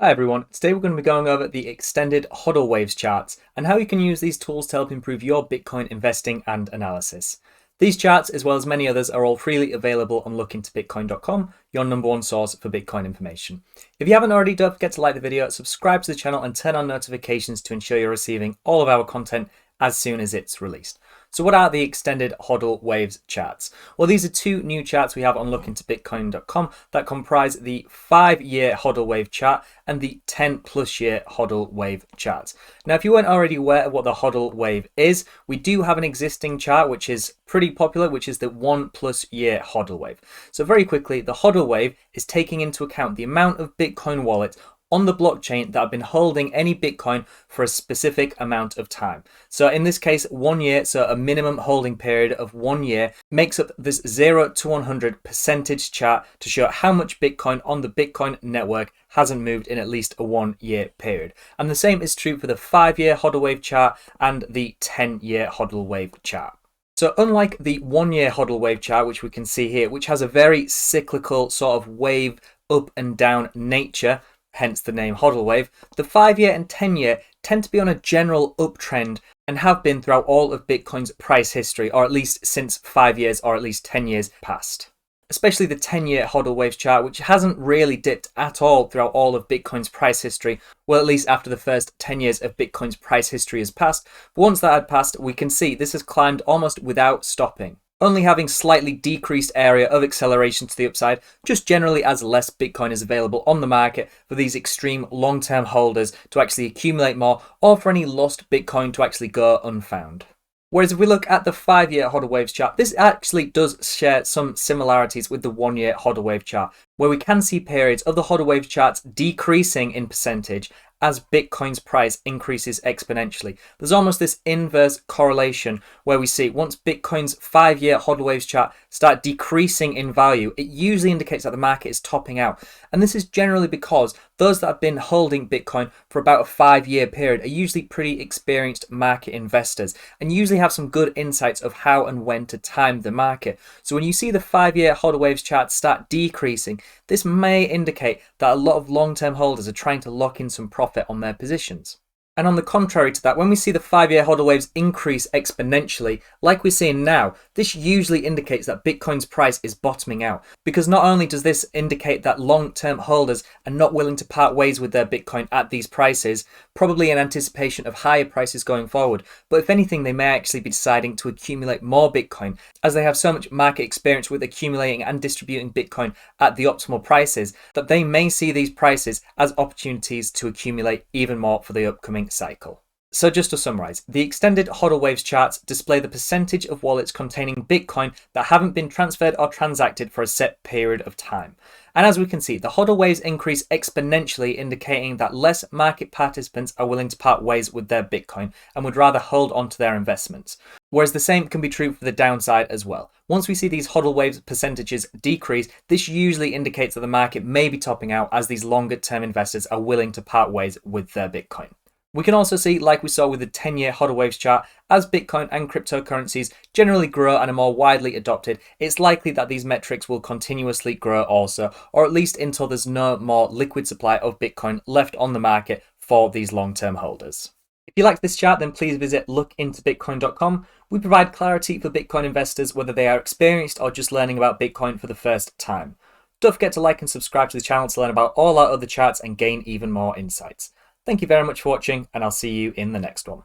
Hi everyone, today we're going to be going over the extended HODL waves charts and how you can use these tools to help improve your Bitcoin investing and analysis. These charts, as well as many others, are all freely available on lookintobitcoin.com, your #1 source for Bitcoin information. If you haven't already, don't forget to like the video, subscribe to the channel and turn on notifications to ensure you're receiving all of our content as soon as it's released. So what are the extended HODL waves charts? Well, these are two new charts we have on lookintobitcoin.com that comprise the 5-year HODL wave chart and the 10+ year HODL wave chart. Now, if you weren't already aware of what the HODL wave is, we do have an existing chart which is pretty popular, which is the 1+ year HODL wave. So very quickly, the HODL wave is taking into account the amount of Bitcoin wallets on the blockchain that have been holding any Bitcoin for a specific amount of time. So in this case, 1 year, so a minimum holding period of 1 year, makes up this 0 to 100 percentage chart to show how much Bitcoin on the Bitcoin network hasn't moved in at least a 1 year period. And the same is true for the 5-year HODL wave chart and the 10-year HODL wave chart. So unlike the 1 year HODL wave chart, which we can see here, which has a very cyclical sort of wave up and down nature, hence the name HODL wave, the 5-year and 10-year tend to be on a general uptrend and have been throughout all of Bitcoin's price history, or at least since 5 years or at least 10 years past. Especially the 10-year HODL waves chart, which hasn't really dipped at all throughout all of Bitcoin's price history, well, at least after the first 10 years of Bitcoin's price history has passed. But once that had passed, we can see this has climbed almost without stopping, only having slightly decreased area of acceleration to the upside, just generally as less Bitcoin is available on the market for these extreme long-term holders to actually accumulate more, or for any lost Bitcoin to actually go unfound. Whereas if we look at the 5-year HODL waves chart, this actually does share some similarities with the 1-year HODL wave chart, where we can see periods of the HODL wave charts decreasing in percentage as Bitcoin's price increases exponentially. There's almost this inverse correlation where we see once Bitcoin's 5-year HODL waves chart start decreasing in value, it usually indicates that the market is topping out. And this is generally because those that have been holding Bitcoin for about a 5-year period are usually pretty experienced market investors and usually have some good insights of how and when to time the market. So when you see the 5-year HODL waves chart start decreasing, this may indicate that a lot of long-term holders are trying to lock in some profit on their positions. And on the contrary to that, when we see the 5-year HODL waves increase exponentially, like we're seeing now, this usually indicates that Bitcoin's price is bottoming out. Because not only does this indicate that long-term holders are not willing to part ways with their Bitcoin at these prices, probably in anticipation of higher prices going forward, but if anything, they may actually be deciding to accumulate more Bitcoin, as they have so much market experience with accumulating and distributing Bitcoin at the optimal prices, that they may see these prices as opportunities to accumulate even more for the upcoming cycle. So just to summarize, the extended HODL waves charts display the percentage of wallets containing Bitcoin that haven't been transferred or transacted for a set period of time. And as we can see, the HODL waves increase exponentially, indicating that less market participants are willing to part ways with their Bitcoin and would rather hold on to their investments. Whereas the same can be true for the downside as well. Once we see these HODL waves percentages decrease, this usually indicates that the market may be topping out as these longer term investors are willing to part ways with their Bitcoin. We can also see, like we saw with the 10-year HODL waves chart, as Bitcoin and cryptocurrencies generally grow and are more widely adopted, it's likely that these metrics will continuously grow also, or at least until there's no more liquid supply of Bitcoin left on the market for these long-term holders. If you like this chart, then please visit lookintobitcoin.com. We provide clarity for Bitcoin investors, whether they are experienced or just learning about Bitcoin for the first time. Don't forget to like and subscribe to the channel to learn about all our other charts and gain even more insights. Thank you very much for watching, and I'll see you in the next one.